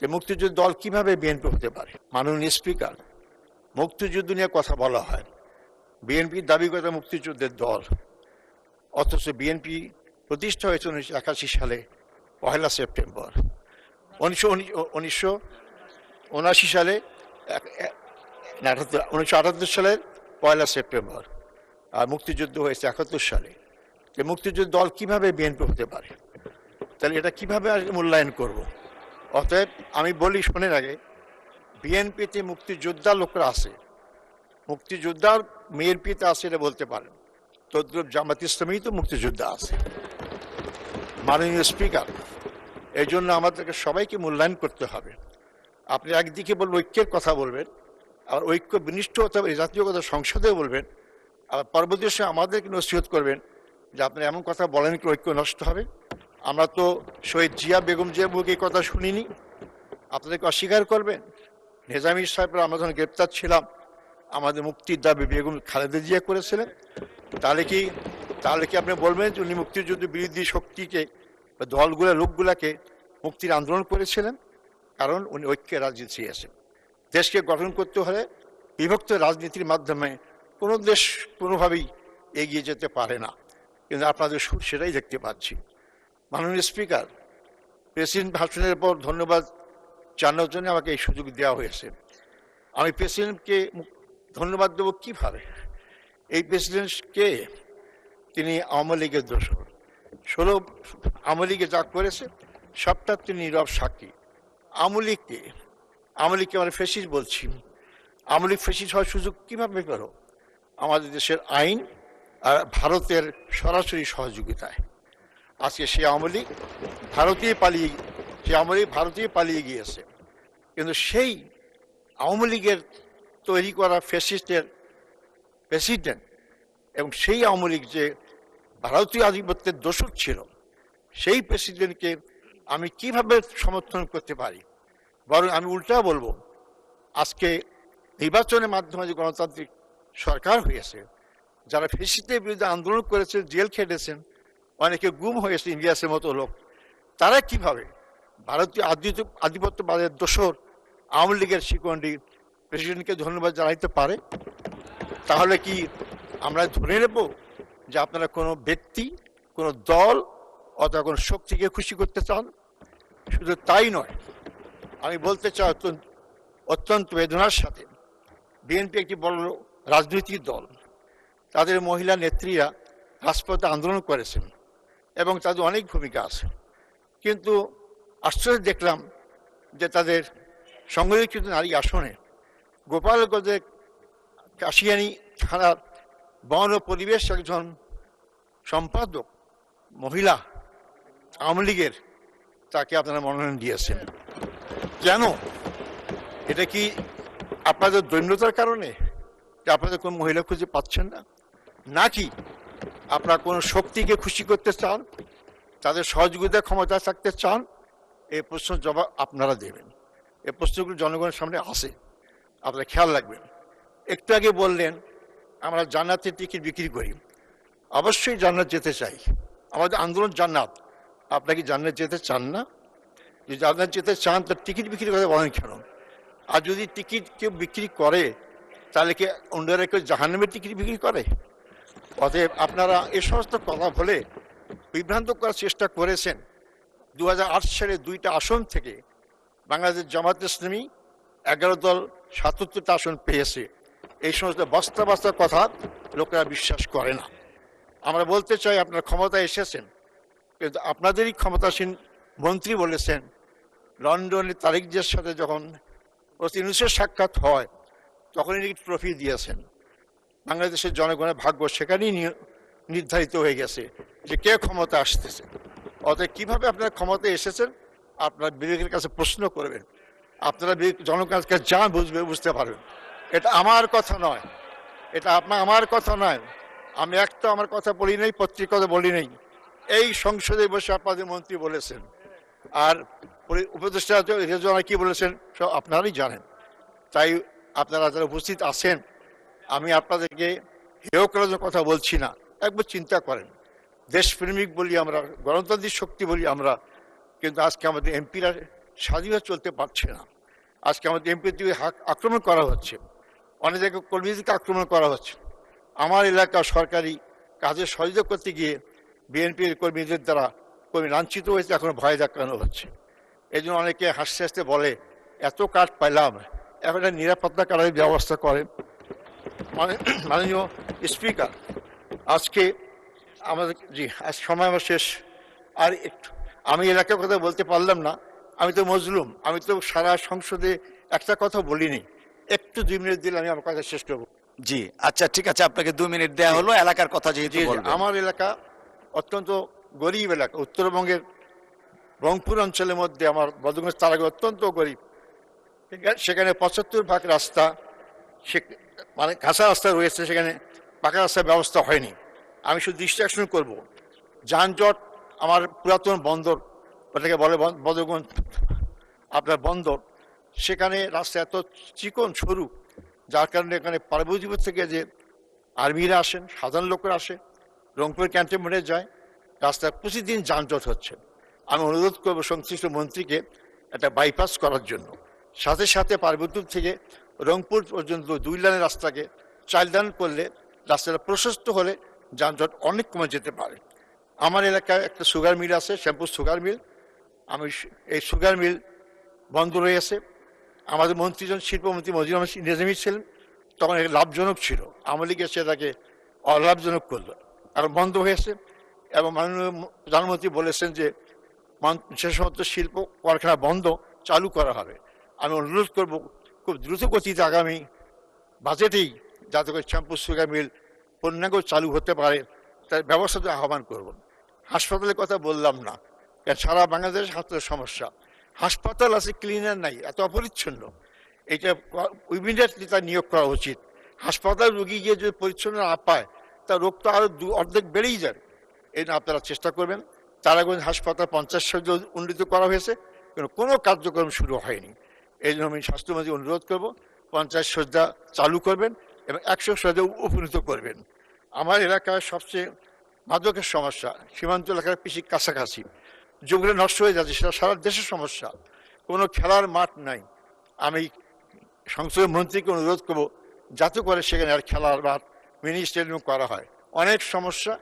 যে মুক্তিযুদ্ধ দল কিভাবে বিএনপি হতে পারে। মাননীয় স্পিকার, মুক্তিযুদ্ধ নিয়ে কথা বলা হয়, বিএনপি দাবি করে মুক্তিযুদ্ধের দল, অথচ বিএনপি প্রতিষ্ঠা হয়েছে 1981 সালে 1 সেপ্টেম্বর। 1979 সালে 1978 সালের 1 সেপ্টেম্বর, আর মুক্তিযুদ্ধ হয়েছে 71 সালে। যে মুক্তিযুদ্ধ দল কিভাবে বিএনপি হতে পারে, তাহলে এটা কিভাবে মূল্যায়ন করব? অতএব আমি বলি, শোনেন আগে, বিএনপিতে মুক্তিযোদ্ধা লোকরা আছে, মুক্তিযোদ্ধার বিএনপিতে আছে এটা বলতে পারেন, তদ্রুপ জামাত ইসলামী তো মুক্তিযোদ্ধা আছে। মাননীয় স্পিকার, এই জন্য আমাদেরকে সবাইকে মূল্যায়ন করতে হবে। আপনি একদিকে বলবেন ঐক্যের কথা বলবেন, আবার ঐক্য বিনিষ্ট হতে হবে জাতীয় কথা সংসদে বলবেন, আবার পরবর্তী সময় আমাদেরকে নসিহত করবেন যে আপনি এমন কথা বলেন কি ঐক্য নষ্ট হবে। আমরা তো শহীদ জিয়া বেগম জিয়া মুখে এই কথা শুনিনি, আপনাদেরকে অস্বীকার করবেন? নিজামী সাহেবরা আমরা যখন গ্রেপ্তার ছিলাম, আমাদের মুক্তির দাবি বেগম খালেদা জিয়া করেছিলেন। তাহলে কি আপনি বলবেন যে উনি মুক্তিযুদ্ধ বিরোধী শক্তিকে বা দলগুলো লোকগুলাকে মুক্তির আন্দোলন করেছিলেন? কারণ উনি ঐক্যের রাজনীতি চেয়েছেন। দেশকে গঠন করতে হলে বিভক্ত রাজনীতির মাধ্যমে কোনো দেশ কোনোভাবেই এগিয়ে যেতে পারে না, কিন্তু আপনাদের সুর সেটাই দেখতে পাচ্ছি। মাননীয় স্পিকার, প্রেসিডেন্ট ভাষণের পর ধন্যবাদ জানানোর জন্য আমাকে এই সুযোগ দেওয়া হয়েছে। আমি প্রেসিডেন্টকে ধন্যবাদ দেবো কিভাবে? এই প্রেসিডেন্টকে, তিনি আওয়ামী লীগের দোসর, 16 আওয়ামী লীগে যা করেছে সবটা তিনি নীরব সাক্ষী। আওয়ামী লীগকে আমরা ফ্যাসিস্ট বলছি। আওয়ামী লীগ ফ্যাসিস্ট হওয়ার সুযোগ কীভাবে পেল? আমাদের দেশের আইন আর ভারতের সরাসরি সহযোগিতায়। আজকে সে আওয়ামী লীগ ভারতীয় পালিয়ে গিয়েছে, কিন্তু সেই আওয়ামী লীগের তৈরি করা ফ্যাসিস্টের প্রেসিডেন্ট এবং সেই আওয়ামী লীগ যে ভারতীয় আধিপত্যের দোসর ছিল, সেই প্রেসিডেন্টকে আমি কিভাবে সমর্থন করতে পারি? বরং আমি উল্টা বলবো, আজকে নির্বাচনের মাধ্যমে যে গণতান্ত্রিক সরকার হয়েছে, যারা ফ্যাসিস্টের বিরুদ্ধে আন্দোলন করেছেন, জেল খেটেছেন, অনেকে গুম হয়েছে, ইলিয়াসের মতো লোক, তারা কিভাবে ভারতীয় আধিপত্যবাদের দোসর আওয়ামী লীগের শিকন্ডি প্রেসিডেন্টকে ধন্যবাদ জানাইতে পারে? তাহলে কি আমরা ধরে নেব যে আপনারা কোনো ব্যক্তি, কোনো দল অথবা কোনো শক্তিকে খুশি করতে চান? শুধু তাই নয়, আমি বলতে চাই অত্যন্ত বেদনার সাথে, বিএনপি একটি বড় রাজনৈতিক দল, তাদের মহিলা নেত্রীরা রাজপথে আন্দোলন করেছেন এবং তাদের অনেক ভূমিকা আছে, কিন্তু আশ্চর্য দেখলাম যে তাদের সংরক্ষিত নারী আসনে গোপালগঞ্জের কাশিয়ানী থানার বন ও পরিবেশ একজন সম্পাদক মহিলা আওয়ামী লীগের, তাকে আপনারা মনোনয়ন দিয়েছেন। কেন? এটা কি আপনাদের দৈন্যতার কারণে যে আপনাদের কোনো মহিলা খুঁজে পাচ্ছেন না, নাকি আপনারা কোনো শক্তিকে খুশি করতে চান, তাদের সহযোগিতা ক্ষমতা থাকতে চান? এই প্রশ্নের জবাব আপনারা দেবেন। এই প্রশ্নগুলো জনগণের সামনে আসে, আপনারা খেয়াল রাখবেন। একটু আগে বললেন আমরা জান্নাতের টিকিট বিক্রি করি। অবশ্যই জান্নাত যেতে চাই, আমাদের আন্দোলন জান্নাত। আপনারা কি জান্নাত যেতে চান না? যদি জান্নাত যেতে চান তার টিকিট বিক্রি করে বলেন কেন? আর যদি টিকিট কেউ বিক্রি করে, তাহলে কি অন্যরা কেউ জাহান্নামের টিকিট বিক্রি করে? অতএব আপনারা এ সমস্ত কথা বলে বিভ্রান্ত করার চেষ্টা করেছেন। 2008 সালে 2টা আসন থেকে বাংলাদেশ জামাত ইসলামী 11 দল 77টা আসন পেয়েছে। এই সমস্ত বস্তা বস্তা কথা লোকেরা বিশ্বাস করে না। আমরা বলতে চাই, আপনারা ক্ষমতায় এসেছেন, কিন্তু আপনাদেরই ক্ষমতাসীন মন্ত্রী বলেছেন লন্ডনের তারিক জিয়ার সাথে যখন প্রতিনিধির সাক্ষাৎ হয় তখনই ট্রফি দিয়েছেন। বাংলাদেশের জনগণের ভাগ্য সেখানেই নির্ধারিত হয়ে গেছে যে কে ক্ষমতা আসতেছে। অতএব কীভাবে আপনারা ক্ষমতায় এসেছেন আপনার বিবেকের কাছে প্রশ্ন করবেন, আপনারা জনগণের কাছে যা বুঝতে পারবেন। এটা আমার কথা নয়, এটা আমার কথা নয়। আমি একটা আমার কথা বলি নাই, পত্রিকাতে বলি নাই, এই সংসদে বসে আপনাদের মন্ত্রী বলেছেন। আর উপদেষ্টা রেজওয়ানা কি বলেছেন সব আপনারাই জানেন। তাই আপনারা যারা উপস্থিত আছেন, আমি আপনাদেরকে হেয় করার কথা বলছি না। একবার চিন্তা করেন, দেশপ্রেমিক বলি আমরা, গণতান্ত্রিক শক্তি বলি আমরা, কিন্তু আজকে আমাদের এমপিরা স্বাধীনভাবে চলতে পারছে না। আজকে আমাদের এমপি দিকে আক্রমণ করা হচ্ছে, অনেক জায়গায় কর্মীদেরকে আক্রমণ করা হচ্ছে। আমার এলাকা সরকারি কাজে সহযোগিতা করতে গিয়ে বিএনপির কর্মীদের দ্বারা কর্মী লাঞ্ছিত হয়েছে, এখন ভয় দেখানো হচ্ছে। এই জন্য অনেকে হাসতে হাসতে বলে এত কাঠ পাইলাম, এখন একটা নিরাপত্তা কার্ডের ব্যবস্থা করেন। মাননীয় স্পিকার, আজকে আমাদের জি আজ সময় আমার শেষ। আর একটু আমি এলাকার কথা বলতে পারলাম না, আমি তো মজলুম, আমি তো সারা সংসদে একটা কথা বলিনি। একটু 2 মিনিট দিলে আমি আমার কথা শেষ করবো। জি আচ্ছা, ঠিক আছে, আপনাকে 2 মিনিট দেওয়া হলো এলাকার কথা যেহেতু বলবেন। আমার এলাকা অত্যন্ত গরিব এলাকা, উত্তরবঙ্গের রংপুর অঞ্চলের মধ্যে আমার বদরগঞ্জ তারাগঞ্জ অত্যন্ত গরিব। সেখানে 75 ভাগ রাস্তা মানে কাঁচা রাস্তা রয়েছে, সেখানে পাকা রাস্তার ব্যবস্থা হয়নি। আমি শুধু দৃষ্টি আকর্ষণ করবো, যানজট। আমার পুরাতন বন্দর, ওটাকে বলে বদরগঞ্জ আপনার বন্দর, সেখানে রাস্তা এত চিকন সরু, যার কারণে এখানে পার্বতীপুর থেকে যে আর্মিরা আসেন, সাধারণ লোকরা আসে, রংপুর ক্যান্টনমেন্টে যায়, রাস্তায় প্রতিদিন যানজট হচ্ছে। আমি অনুরোধ করবো সংশ্লিষ্ট মন্ত্রীকে একটা বাইপাস করার জন্য। সাথে সাথে পার্বতীপুর থেকে রংপুর পর্যন্ত 2 লেনের রাস্তাকে 4 লেন করলে রাস্তাটা প্রশস্ত হলে যানজট অনেক কমে যেতে পারে। আমার এলাকায় একটা সুগার মিল আছে, শ্যামপুর সুগার মিল। আমি এই সুগার মিল বন্ধ রয়েছে। আমাদের মন্ত্রীজন শিল্পমন্ত্রী মজিদুর রহমান নিজামী ছিলেন, তখন লাভজনক ছিল, আওয়ামী লীগ এসে তাকে অলাভজনক করলো, এখন বন্ধ হয়েছে। এবং মাননীয় প্রধানমন্ত্রী বলেছেন যে সে সমস্ত শিল্প কারখানা বন্ধ চালু করা হবে। আমি অনুরোধ করব খুব দ্রুত গতিতে আগামী বাজেটেই যাতে করে শ্যামপুর সুগার মিল পূর্ণাঙ্গ চালু হতে পারে তার ব্যবস্থা আহ্বান করব। হাসপাতালের কথা বললাম না, সারা বাংলাদেশ হাসপাতালের সমস্যা। হাসপাতাল আছে, ক্লিনার নাই, এত অপরিচ্ছন্ন। এটা ইমিডিয়েটলি তার নিয়োগ করা উচিত। হাসপাতাল রোগী গিয়ে যদি পরিচ্ছন্ন না পায়, তার রোগ তো আরো অর্ধেক বেড়েই যাবে। এই জন্য আপনারা চেষ্টা করবেন। তারাগঞ্জ হাসপাতাল 50 শয্যা উন্নীত করা হয়েছে, কিন্তু কোনো কার্যক্রম শুরু হয়নি। এই জন্য আমি স্বাস্থ্যমন্ত্রী অনুরোধ করব 50 শয্যা চালু করবেন এবং 100 শয্যা উপনীত করবেন। আমার এলাকায় সবচেয়ে মাদকের সমস্যা, সীমান্ত এলাকার বেশি কাছাকাছি, যেগুলো নষ্ট হয়ে যাচ্ছে, সেটা সারা দেশের সমস্যা। কোনো খেলার মাঠ নাই। আমি সংসদীয় মন্ত্রীকে অনুরোধ করবো যাতে করে সেখানে আর খেলার মাঠ, মিনি স্টেডিয়াম করা হয়। অনেক সমস্যা।